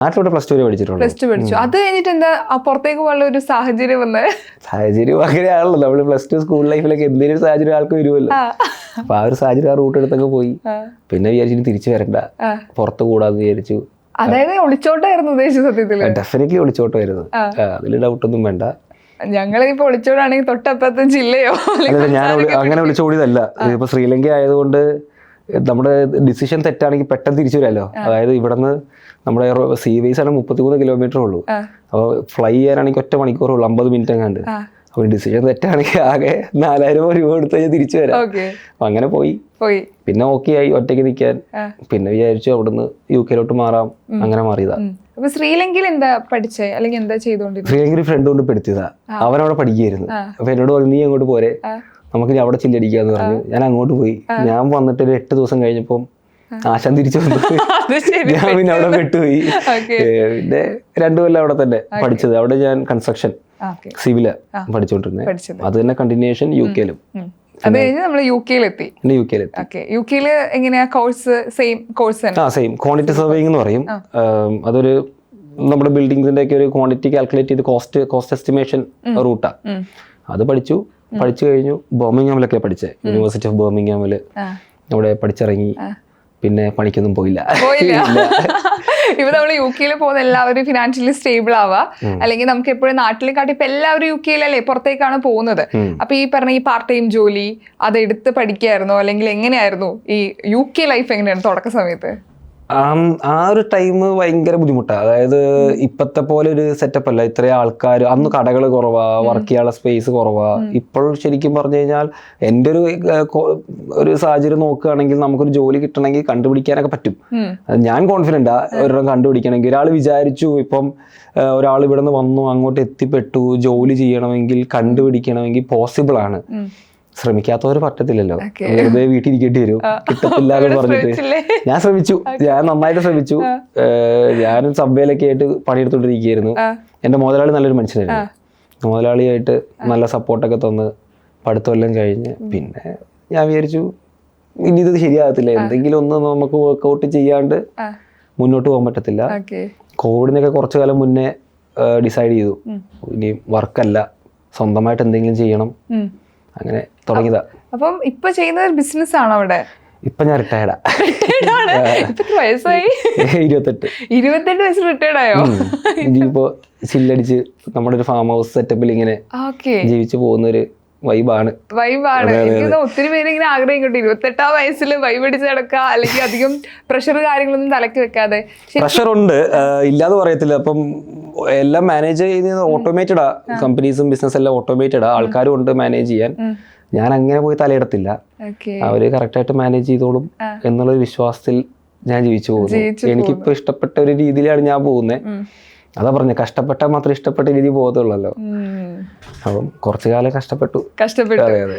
നാട്ടിലൂടെ +2 വരെ പഠിച്ചിട്ടുണ്ട്. +2 പഠിച്ചു. അത് കഴിഞ്ഞിട്ട് എന്താ പുറത്തേക്ക് പോകാനുള്ള ഒരു സാഹചര്യം വന്നത്? സാഹചര്യം അങ്ങനെയാണല്ലോ, നമ്മള് +2 സ്കൂൾ ലൈഫിലൊക്കെ എന്തെങ്കിലും ഒരു സാഹചര്യം ആൾക്ക് വരുമല്ലോ. അപ്പൊ ആ ഒരു സാഹചര്യം ആ റൂട്ട് എടുത്തൊക്കെ പോയി. പിന്നെ വിചാരിച്ചു തിരിച്ചു വരണ്ട, പുറത്ത് കൂടാന്ന് വിചാരിച്ചു. അതായത് ഒളിച്ചോട്ടായിരുന്നു ഉദ്ദേശിച്ച സത്യത്തില്? ഡെഫിനറ്റ്ലി ഒളിച്ചോട്ടായിരുന്നു, അതിൽ ഡൗട്ടൊന്നും വേണ്ട. ഞങ്ങളിപ്പോ ഒളിച്ചോടാണെങ്കിൽ തൊട്ടപ്പുറത്തെ ജില്ലയോ? അല്ല, ഞാൻ അങ്ങനെ വിളിച്ചോടിയതല്ല. ഇപ്പൊ ശ്രീലങ്ക ആയതുകൊണ്ട് നമ്മുടെ ഡിസിഷൻ തെറ്റാണെങ്കിൽ പെട്ടെന്ന് തിരിച്ചു വരാമല്ലോ. അതായത് ഇവിടുന്ന് നമ്മുടെ സീ വേസ് ആണ് 33 കിലോമീറ്റർ ഉള്ളൂ. അപ്പോൾ ഫ്ലൈ ചെയ്യാനാണെങ്കിൽ 1 മണിക്കൂറേ ഉള്ളൂ, 50 മിനിറ്റ് എങ്ങാണ്ട്. അപ്പോൾ ഡിസിഷൻ തെറ്റാണെങ്കിൽ ആകെ 4000 രൂപ കൊടുത്ത് കഴിഞ്ഞാൽ തിരിച്ചു വരാം. അപ്പൊ അങ്ങനെ പോയി. പിന്നെ ഓക്കെ ആയി ഒറ്റയ്ക്ക് നിൽക്കാൻ. പിന്നെ വിചാരിച്ചു അവിടുന്ന് UK മാറാം, അങ്ങനെ മാറിയതാ. ശ്രീലങ്കയിൽ എന്താ പഠിച്ചേ അല്ലെങ്കിൽ എന്താ ചെയ്തോണ്ടിരുന്നത്? ശ്രീലങ്കയിൽ ഫ്രണ്ട് കൊണ്ട് പഠിച്ചതാ, അവനവിടെ പഠിക്കുകയായിരുന്നു. അപ്പൊ എന്നോട് പറഞ്ഞു നീ അങ്ങോട്ട് പോരെ, നമുക്ക് അവിടെ ചില്ലടിക്കാന്ന് പറഞ്ഞു. ഞാൻ അങ്ങോട്ട് പോയി. ഞാൻ വന്നിട്ട് ഒരു 8 ദിവസം കഴിഞ്ഞപ്പം ആശാൻ തിരിച്ചു വന്നു. ഞാൻ പിന്നെ അവിടെ പെട്ടുപോയി. പിന്നെ 2 കൊല്ലം അവിടെ തന്നെ പഠിച്ചത്. അവിടെ ഞാൻ കൺസ്ട്രക്ഷൻ സിവില് പഠിച്ചോണ്ടിരുന്നത്. അത് തന്നെ കണ്ടിന്യൂഷൻ UK-ലും. അത് കഴിഞ്ഞ് നമ്മൾ UK-ലെത്തി. UK-ല് എങ്ങനെയാ കോഴ്സ്? സെയിം കോഴ്സ് തന്നെ? സെയിം ക്വാണ്ടിറ്റി സർവേയിങ് എന്ന് പറയും. അതൊരു നമ്മുടെ ബിൽഡിംഗ്സിന്റെ ഒക്കെ ഒരു ക്വാണ്ടിറ്റി കാൽക്കുലേറ്റ് ചെയ്ത് കോസ്റ്റ് എസ്റ്റിമേഷൻ റൂട്ടാ. അത് പഠിച്ചു കഴിഞ്ഞു. ബർമിംഗ്ഹാമിലൊക്കെ പഠിച്ചത്, യൂണിവേഴ്സിറ്റി ഓഫ് ബർമിംഗ്ഹാമില് അവിടെ പഠിച്ചിറങ്ങി. പിന്നെ പണിക്കൊന്നും പോയില്ല. ഇപ്പൊ നമ്മൾ UK-ൽ പോകുന്ന എല്ലാവരും ഫിനാൻഷ്യലി സ്റ്റേബിൾ ആവാ, അല്ലെങ്കിൽ നമുക്ക് എപ്പോഴും നാട്ടിലെ കാട്ടി ഇപ്പൊ എല്ലാവരും UK-ലല്ലേ പുറത്തേക്കാണ് പോകുന്നത്. അപ്പൊ ഈ പറഞ്ഞ ഈ പാർട്ട് ടൈം ജോലി അത് എടുത്ത് പഠിക്കായിരുന്നോ, അല്ലെങ്കിൽ എങ്ങനെയായിരുന്നു ഈ UK ലൈഫ് എങ്ങനെയാണ് തുടക്ക സമയത്ത്? ആ ഒരു ടൈം ഭയങ്കര ബുദ്ധിമുട്ടാണ്. അതായത് ഇപ്പത്തെ പോലെ ഒരു സെറ്റപ്പ് അല്ല. ഇത്രയും ആൾക്കാർ, അന്ന് കടകൾ കുറവാ, വർക്ക് ചെയ്യാനുള്ള സ്പേസ് കുറവാ. ഇപ്പോൾ ശരിക്കും പറഞ്ഞു കഴിഞ്ഞാൽ എൻ്റെ ഒരു സാഹചര്യം നോക്കുകയാണെങ്കിൽ നമുക്കൊരു ജോലി കിട്ടണമെങ്കിൽ കണ്ടുപിടിക്കാനൊക്കെ പറ്റും. ഞാൻ കോൺഫിഡൻ്റാ ഒരെണ്ണം കണ്ടുപിടിക്കണമെങ്കിൽ. ഒരാൾ വിചാരിച്ചു ഇപ്പം ഒരാൾ ഇവിടെ നിന്ന് വന്നു അങ്ങോട്ട് എത്തിപ്പെട്ടു, ജോലി ചെയ്യണമെങ്കിൽ കണ്ടുപിടിക്കണമെങ്കിൽ പോസിബിൾ ആണ്. ശ്രമിക്കാത്തവർ പറ്റത്തില്ലല്ലോ, വെറുതെ വീട്ടിലിരിക്കേണ്ടി വരും, കിട്ടത്തില്ല എന്ന് പറഞ്ഞിട്ട്. ഞാൻ ശ്രമിച്ചു, ഞാൻ നന്നായിട്ട് ശ്രമിച്ചു. ഞാനും സബ്വേയിലൊക്കെ ആയിട്ട് പണിയെടുത്തോണ്ടിരിക്കുകയായിരുന്നു. എൻ്റെ മുതലാളി നല്ലൊരു മനുഷ്യനായിരുന്നു. മുതലാളിയായിട്ട് നല്ല സപ്പോർട്ടൊക്കെ തന്ന് പഠിത്തമെല്ലാം കഴിഞ്ഞ് പിന്നെ ഞാൻ വിചാരിച്ചു ഇനി ഇത് ശരിയാകത്തില്ല, എന്തെങ്കിലും ഒന്ന് നമുക്ക് വർക്കൗട്ട് ചെയ്യാണ്ട് മുന്നോട്ട് പോകാൻ പറ്റത്തില്ല. കോവിഡിനൊക്കെ കുറച്ചു കാലം മുന്നേ ഡിസൈഡ് ചെയ്തു ഇനി വർക്കല്ല, സ്വന്തമായിട്ട് എന്തെങ്കിലും ചെയ്യണം. അങ്ങനെ തുടങ്ങിയതാ. അപ്പം ഇപ്പൊ ചെയ്യുന്നത് ബിസിനസ് ആണോ അവിടെ? ഇപ്പൊ ഞാൻ റിട്ടയർഡാ. വയസ്സായി? 28 വയസ്സിൽ റിട്ടയർഡ് ആയോ? ഇനിയിപ്പോ ചില്ലടിച്ച് നമ്മുടെ ഒരു ഫാം ഹൗസ് സെറ്റപ്പിൽ ഇങ്ങനെ ജീവിച്ചു പോകുന്ന ഒരു വൈബാണ്. ഒത്തിരി പേര് ഇങ്ങനെ ആഗ്രഹിക്കട്ടെ 28-ാം വയസ്സിൽ വൈബ് അടിച്ച് നടക്കുക, അല്ലെങ്കിൽ അധികം പ്രഷർ കാര്യങ്ങളൊന്നും തലക്ക് വെക്കാതെ. പ്രഷർ ഉണ്ട്, ഇല്ലാതെ പറയത്തില്ല. അപ്പം എല്ലാം മാനേജ് ചെയ്യുന്നത് ഓട്ടോമേറ്റഡാ. കമ്പനീസും ബിസിനസ് എല്ലാം ഓട്ടോമേറ്റഡാ, ആൾക്കാരും ഉണ്ട് മാനേജ് ചെയ്യാൻ. ഞാൻ അങ്ങനെ പോയി തലയിടത്തില്ല, അവര് കറക്റ്റായിട്ട് മാനേജ് ചെയ്തോളും എന്നുള്ളൊരു വിശ്വാസത്തിൽ ഞാൻ ജീവിച്ചു പോകുന്നു. എനിക്കിപ്പോ ഇഷ്ടപ്പെട്ട ഒരു രീതിയിലാണ് ഞാൻ പോകുന്നത്. അതാ പറഞ്ഞ കഷ്ടപ്പെട്ടാൽ മാത്രം ഇഷ്ടപ്പെട്ട രീതി പോകത്തുള്ളല്ലോ. അപ്പം കുറച്ചു കാലം കഷ്ടപ്പെട്ടു. അതെ.